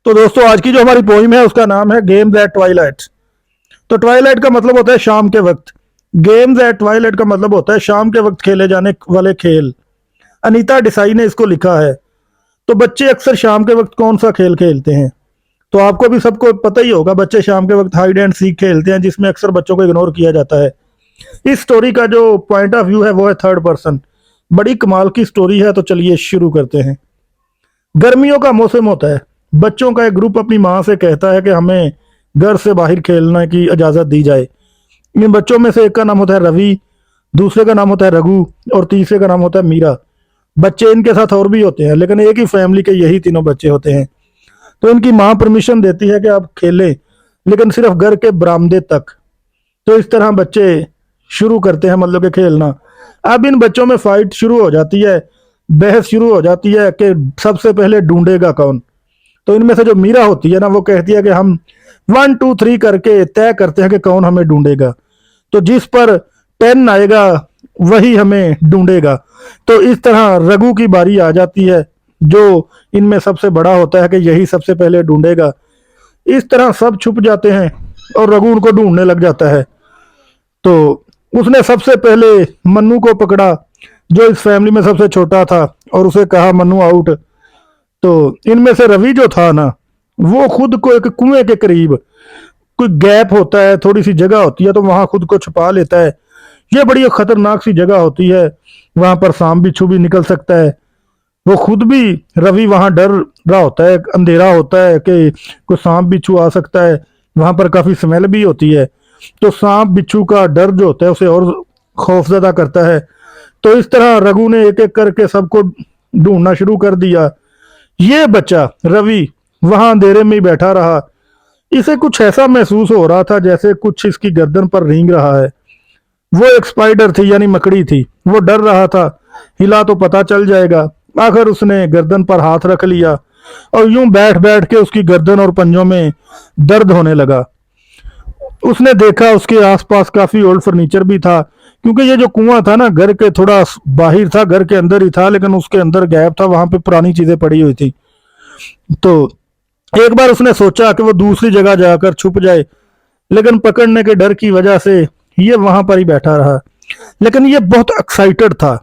तो दोस्तों आज की जो हमारी पोइम है उसका नाम है गेम्स एट ट्वाइलाइट। तो ट्वाइलाइट का मतलब होता है शाम के वक्त। गेम्स एट ट्वाइलाइट का मतलब होता है शाम के वक्त खेले जाने वाले खेल। अनीता डिसाई ने इसको लिखा है। तो बच्चे अक्सर शाम के वक्त कौन सा खेल खेलते हैं? तो आपको भी सबको पता ही होगा, बच्चे शाम के वक्त हाइड एंड सीक खेलते हैं, जिसमें अक्सर बच्चों को इग्नोर किया जाता है। इस स्टोरी का जो पॉइंट ऑफ व्यू है वो है थर्ड पर्सन। बड़ी कमाल की स्टोरी है, तो चलिए शुरू करते हैं। गर्मियों का मौसम होता है। बच्चों का एक ग्रुप अपनी माँ से कहता है कि हमें घर से बाहर खेलने की इजाज़त दी जाए। इन बच्चों में से एक का नाम होता है रवि, दूसरे का नाम होता है रघु और तीसरे का नाम होता है मीरा। बच्चे इनके साथ और भी होते हैं, लेकिन एक ही फैमिली के यही तीनों बच्चे होते हैं। तो इनकी माँ परमिशन देती है कि आप खेलें, लेकिन सिर्फ घर के बरामदे तक। तो इस तरह बच्चे शुरू करते हैं मतलब कि खेलना। अब इन बच्चों में फाइट शुरू हो जाती है, बहस शुरू हो जाती है कि सबसे पहले ढूंढेगा कौन। तो इनमें से जो मीरा होती है ना, वो कहती है कि हम 1 2 3 करके तय करते हैं कि कौन हमें ढूंढेगा। तो जिस पर 10 आएगा वही हमें ढूंढेगा। तो इस तरह रघु की बारी आ जाती है, जो इनमें सबसे बड़ा होता है कि यही सबसे पहले ढूंढेगा। इस तरह सब छुप जाते हैं और रघु उनको ढूंढने लग जाता है। तो उसने सबसे पहले मन्नू को पकड़ा, जो इस फैमिली में सबसे छोटा था, और उसे कहा मन्नू आउट। तो इनमें से रवि जो था ना, वो खुद को एक कुएं के करीब, कोई गैप होता है, थोड़ी सी जगह होती है, तो वहां खुद को छुपा लेता है। ये बड़ी खतरनाक सी जगह होती है, वहां पर सांप बिच्छू भी निकल सकता है। वो खुद भी, रवि वहां डर रहा होता है, अंधेरा होता है कि कोई सांप बिच्छू आ सकता है। वहां पर काफी स्मेल भी होती है, तो सांप बिच्छू का डर जो होता है उसे और खौफजदा करता है। तो इस तरह रघु ने एक एक करके सबको ढूंढना शुरू कर दिया। ये बच्चा रवि वहां अंधेरे में ही बैठा रहा। इसे कुछ ऐसा महसूस हो रहा था जैसे कुछ इसकी गर्दन पर रेंग रहा है। वो एक स्पाइडर थी, यानी मकड़ी थी। वो डर रहा था, हिला तो पता चल जाएगा। आखिर उसने गर्दन पर हाथ रख लिया और यूं बैठ बैठ के उसकी गर्दन और पंजों में दर्द होने लगा। उसने देखा उसके आसपास काफी ओल्ड फर्नीचर भी था, क्योंकि ये जो कुआं था ना, घर के थोड़ा बाहर था, घर के अंदर ही था, लेकिन उसके अंदर गैप था, वहां पे पुरानी चीजें पड़ी हुई थी। तो एक बार उसने सोचा कि वो दूसरी जगह जाकर छुप जाए, लेकिन पकड़ने के डर की वजह से ये वहां पर ही बैठा रहा। लेकिन ये बहुत एक्साइटेड था,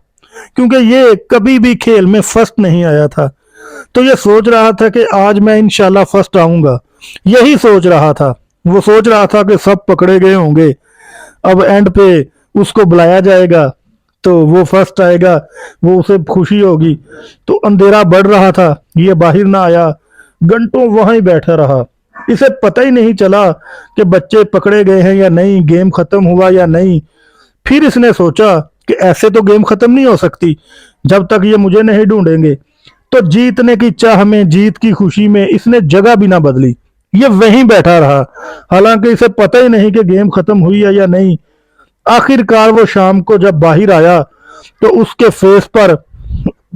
क्योंकि ये कभी भी खेल में फर्स्ट नहीं आया था। तो ये सोच रहा था कि आज मैं इंशाल्लाह फर्स्ट आऊंगा। यही सोच रहा था। वो सोच रहा था कि सब पकड़े गए होंगे, अब एंड पे उसको बुलाया जाएगा, तो वो फर्स्ट आएगा, वो उसे खुशी होगी। तो अंधेरा बढ़ रहा था, ये बाहर ना आया, घंटों वहां ही बैठा रहा। इसे पता ही नहीं चला कि बच्चे पकड़े गए हैं या नहीं, गेम खत्म हुआ या नहीं। फिर इसने सोचा कि ऐसे तो गेम खत्म नहीं हो सकती जब तक ये मुझे नहीं ढूंढेंगे। तो जीतने की चाह में, जीत की खुशी में इसने जगह भी ना बदली, ये वहीं बैठा रहा। हालांकि इसे पता ही नहीं कि गेम खत्म हुई है या नहीं। आखिरकार वो शाम को जब बाहर आया, तो उसके फेस पर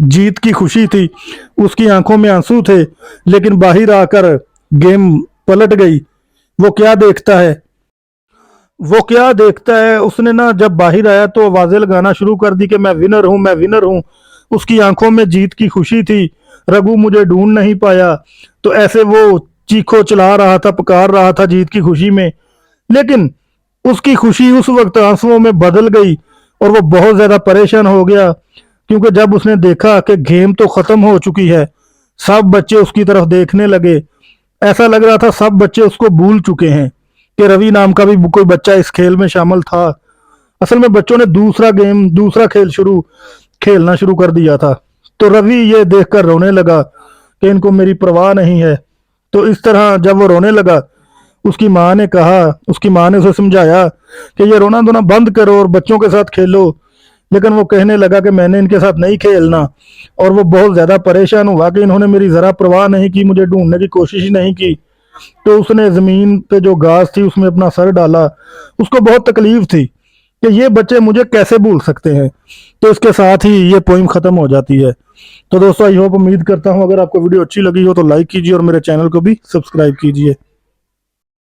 जीत की खुशी थी, उसकी आंखों में आंसू थे। लेकिन बाहर आकर गेम पलट गई। वो क्या देखता है, वो क्या देखता है, उसने ना जब बाहर आया तो आवाजें लगाना शुरू कर दी कि मैं विनर हूं, मैं विनर हूं। उसकी आंखों में जीत की खुशी थी। रघु मुझे ढूंढ नहीं पाया, तो ऐसे वो चीखो चला रहा था, पुकार रहा था जीत की खुशी में। लेकिन उसकी खुशी उस वक्त आंसुओं में बदल गई और वो बहुत ज्यादा परेशान हो गया, क्योंकि जब उसने देखा कि गेम तो खत्म हो चुकी है, सब बच्चे उसकी तरफ देखने लगे। ऐसा लग रहा था सब बच्चे उसको भूल चुके हैं कि रवि नाम का भी कोई बच्चा इस खेल में शामिल था। असल में बच्चों ने दूसरा गेम, दूसरा खेल खेलना शुरू कर दिया था। तो रवि ये देखकर रोने लगा कि इनको मेरी परवाह नहीं है। तो इस तरह जब वो रोने लगा, उसकी माँ ने कहा, उसकी माँ ने उसे समझाया कि ये रोना धोना बंद करो और बच्चों के साथ खेलो। लेकिन वो कहने लगा कि मैंने इनके साथ नहीं खेलना, और वो बहुत ज्यादा परेशान हुआ कि इन्होंने मेरी जरा परवाह नहीं की, मुझे ढूंढने की कोशिश ही नहीं की। तो उसने जमीन पे जो घास थी उसमें अपना सर डाला। उसको बहुत तकलीफ थी कि ये बच्चे मुझे कैसे भूल सकते हैं। तो इसके साथ ही ये पोइम खत्म हो जाती है। तो दोस्तों, आई होप, उम्मीद करता हूँ अगर आपको वीडियो अच्छी लगी हो तो लाइक कीजिए और मेरे चैनल को भी सब्सक्राइब कीजिए।